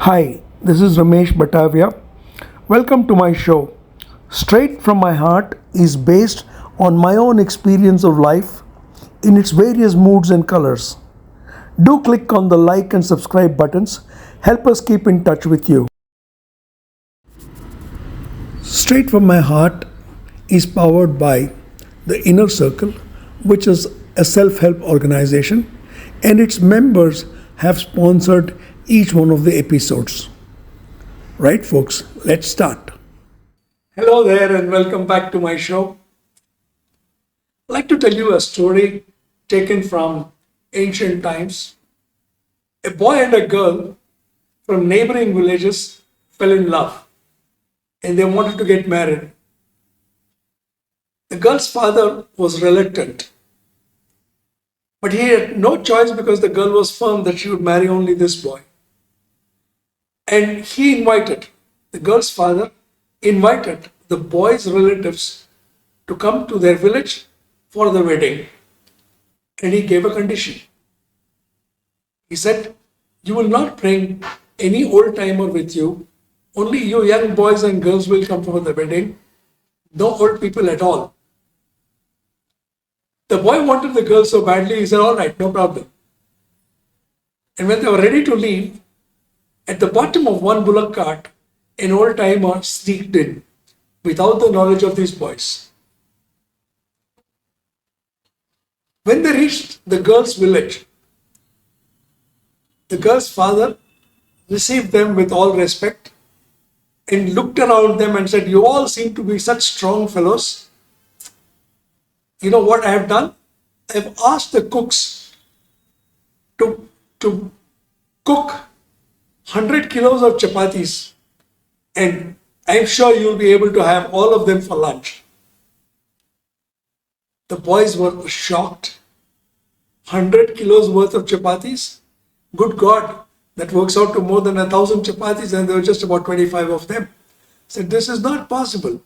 Hi, this is Ramesh Batavia. Welcome to my show. Straight from my heart is based on my own experience of life in its various moods and colors. Do click on the like and subscribe buttons. Help us keep in touch with you. Straight from my heart is powered by the Inner Circle, which is a self help organization, and its members have sponsored each one of the episodes. Right, folks, let's start. Hello there, and welcome back to my show. I'd like to tell you a story taken from ancient times. A boy and a girl from neighboring villages fell in love and they wanted to get married. The girl's father was reluctant, but he had no choice because the girl was firm that she would marry only this boy. And the girl's father invited the boy's relatives to come to their village for the wedding. And he gave a condition. He said, "You will not bring any old timer with you. Only you young boys and girls will come for the wedding. No old people at all." The boy wanted the girl so badly, he said, "All right, no problem." And when they were ready to leave, at the bottom of one bullock cart, an old timer sneaked in without the knowledge of these boys. When they reached the girl's village, the girl's father received them with all respect and looked around them and said, "You all seem to be such strong fellows. You know what I have done? I have asked the cooks to cook 100 kilos of chapatis, and I'm sure you'll be able to have all of them for lunch." The boys were shocked. 100 kilos worth of chapatis? Good God, that works out to more than 1,000 chapatis, and there were just about 25 of them. Said, "This is not possible."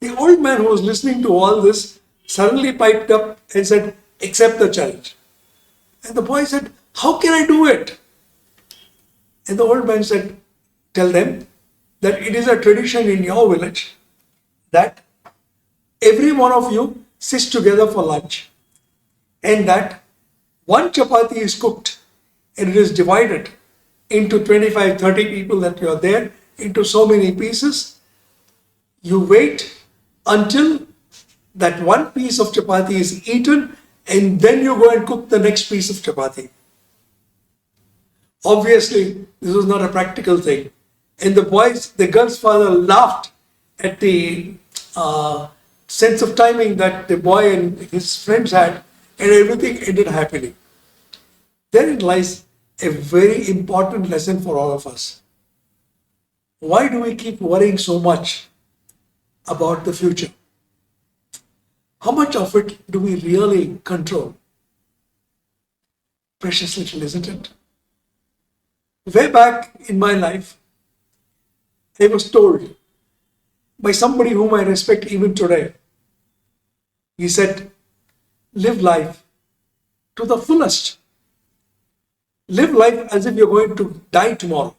The old man who was listening to all this suddenly piped up and said, "Accept the challenge." And the boy said, "How can I do it?" And the old man said, "Tell them that it is a tradition in your village that every one of you sits together for lunch, and that one chapati is cooked and it is divided into 25, 30 people that you are there into so many pieces. You wait until that one piece of chapati is eaten, and then you go and cook the next piece of chapati." Obviously, this was not a practical thing. And the girl's father laughed at the sense of timing that the boy and his friends had, and everything ended happily. Therein lies a very important lesson for all of us. Why do we keep worrying so much about the future? How much of it do we really control? Precious little, isn't it? Way back in my life, I was told by somebody whom I respect even today. He said, "Live life to the fullest. Live life as if you're going to die tomorrow.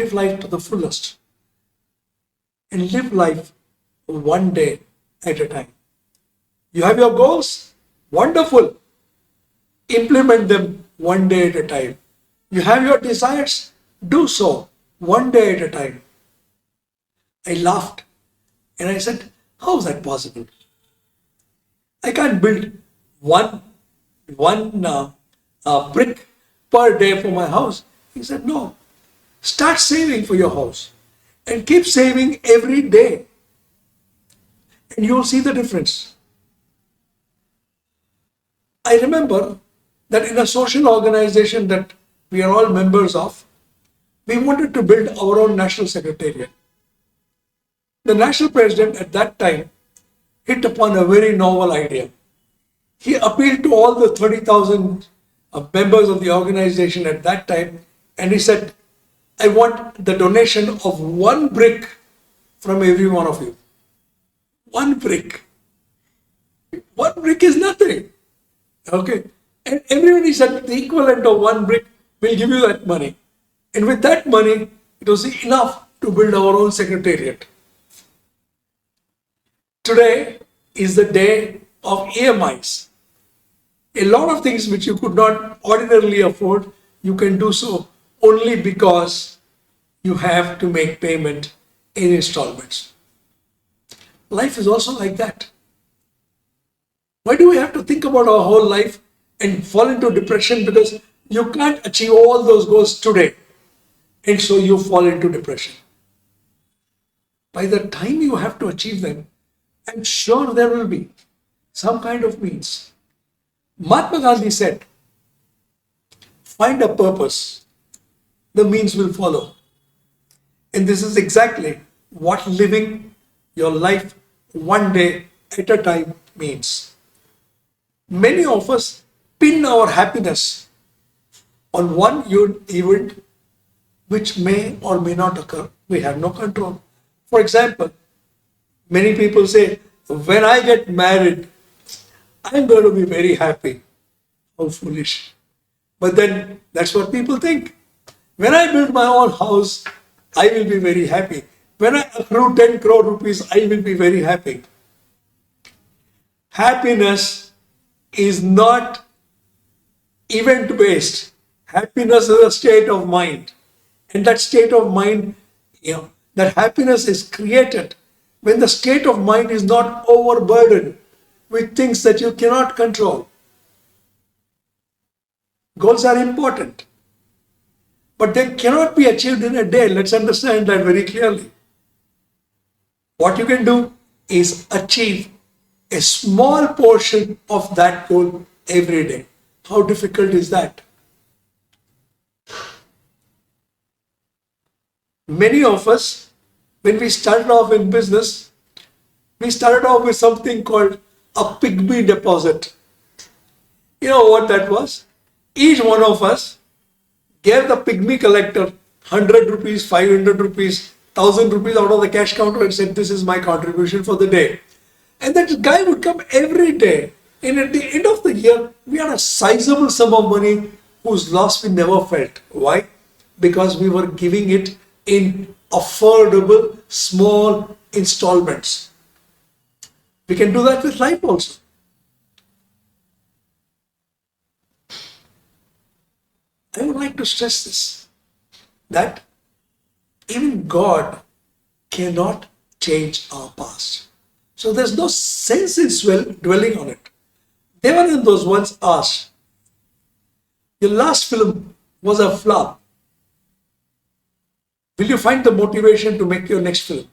Live life to the fullest. And live life one day at a time. You have your goals? Wonderful. Implement them one day at a time. You have your desires? Do so one day at a time." I laughed and I said, "How is that possible? I can't build one brick per day for my house." He said, "No. Start saving for your house and keep saving every day, and you'll see the difference." I remember that in a social organization that we are all members of, we wanted to build our own national secretariat. The national president at that time hit upon a very novel idea. He appealed to all the 30,000 members of the organization at that time, and he said, "I want the donation of one brick from every one of you." One brick. One brick is nothing. Okay. And everybody said the equivalent of one brick We'll give you that money. And with that money, it was enough to build our own secretariat. Today is the day of EMIs. A lot of things which you could not ordinarily afford, you can do so only because you have to make payment in installments. Life is also like that. Why do we have to think about our whole life and fall into depression because you can't achieve all those goals today? And so you fall into depression. By the time you have to achieve them, I'm sure there will be some kind of means. Mahatma Gandhi said, find a purpose, the means will follow. And this is exactly what living your life one day at a time means. Many of us pin our happiness on one event which may or may not occur. We have no control. For example, many people say, when I get married, I'm going to be very happy. How foolish. But then that's what people think. When I build my own house, I will be very happy. When I accrue 10 crore rupees, I will be very happy. Happiness is not event based. Happiness is a state of mind. And that state of mind, that happiness is created when the state of mind is not overburdened with things that you cannot control. Goals are important, but they cannot be achieved in a day. Let's understand that very clearly. What you can do is achieve a small portion of that goal every day. How difficult is that? Many of us, when we started off in business, we started off with something called a Piggy Deposit. You know what that was? Each one of us gave the pygmy collector 100 rupees, 500 rupees, 1000 rupees out of the cash counter and said, this is my contribution for the day. And that guy would come every day. And at the end of the year, we had a sizable sum of money whose loss we never felt. Why? Because we were giving it in affordable, small installments. We can do that with life also. I would like to stress this, that even God cannot change our past. So there's no sense in dwelling on it. Devanand once asked, your last film was a flop. Will you find the motivation to make your next film?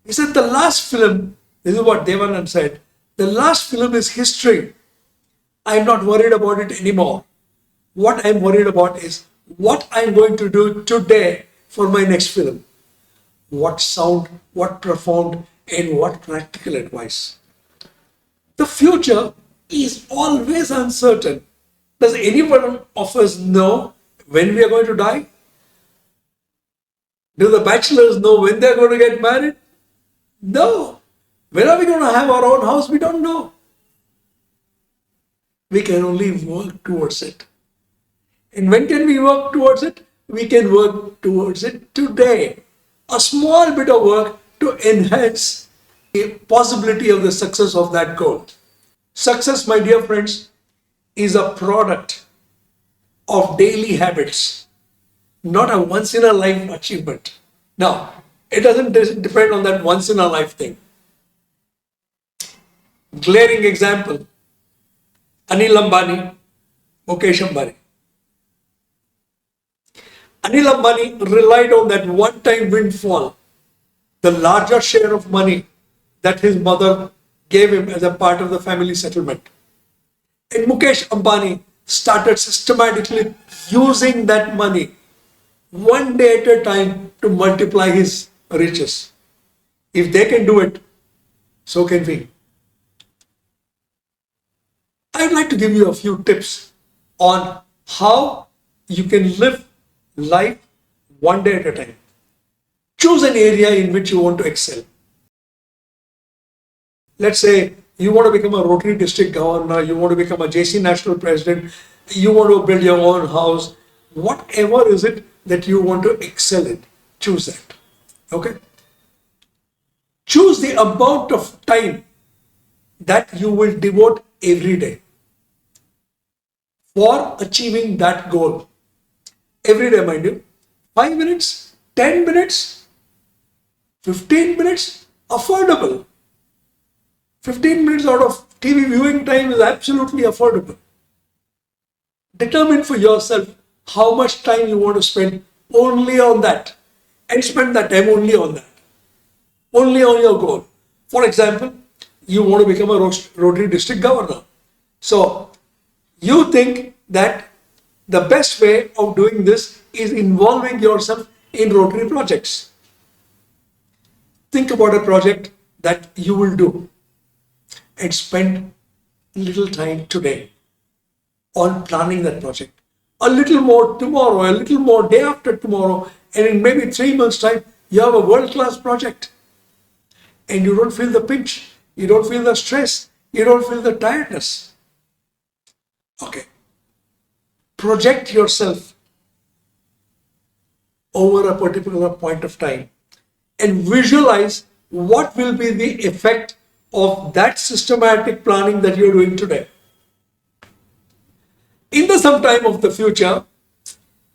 He said, the last film, this is what Devanand said, the last film is history. I'm not worried about it anymore. What I'm worried about is what I'm going to do today for my next film. What sound, what profound, and what practical advice. The future is always uncertain. Does anyone of us know when we are going to die? Do the bachelors know when they're going to get married? No. When are we going to have our own house? We don't know. We can only work towards it. And when can we work towards it? We can work towards it today. A small bit of work to enhance the possibility of the success of that goal. Success, my dear friends, is a product of daily habits, not a once-in-a-life achievement. Now, it doesn't depend on that once-in-a-life thing. Glaring example, Anil Ambani, Mukesh Ambani. Anil Ambani relied on that one-time windfall, the larger share of money that his mother gave him as a part of the family settlement. And Mukesh Ambani started systematically using that money one day at a time to multiply his riches. If they can do it, so can we. I'd like to give you a few tips on how you can live life one day at a time. Choose an area in which you want to excel. Let's say you want to become a Rotary District Governor, you want to become a JC National President, you want to build your own house, Whatever is it that you want to excel in, choose that. Okay? Choose the amount of time that you will devote every day for achieving that goal. Every day, mind you. 5 minutes, 10 minutes, 15 minutes, affordable. 15 minutes out of TV viewing time is absolutely affordable. Determine for yourself how much time you want to spend only on that, and spend that time only on that, only on your goal. For example, you want to become a Rotary District Governor. So you think that the best way of doing this is involving yourself in Rotary projects. Think about a project that you will do and spend little time today on planning that project. A little more tomorrow, a little more day after tomorrow, and in maybe 3 months' time, you have a world-class project. And you don't feel the pinch, you don't feel the stress, you don't feel the tiredness. Okay. Project yourself over a particular point of time and visualize what will be the effect of that systematic planning that you're doing today. In the sometime of the future,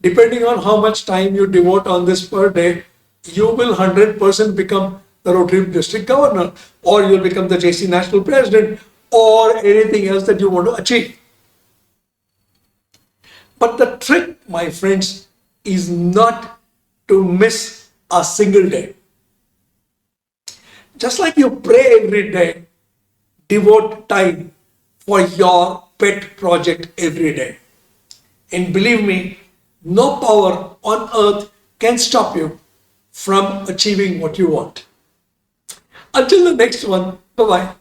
depending on how much time you devote on this per day, you will 100% become the Rotary District Governor, or you'll become the JC National President, or anything else that you want to achieve. But the trick, my friends, is not to miss a single day. Just like you pray every day, devote time for your pet project every day. And believe me, no power on earth can stop you from achieving what you want. Until the next one, bye-bye.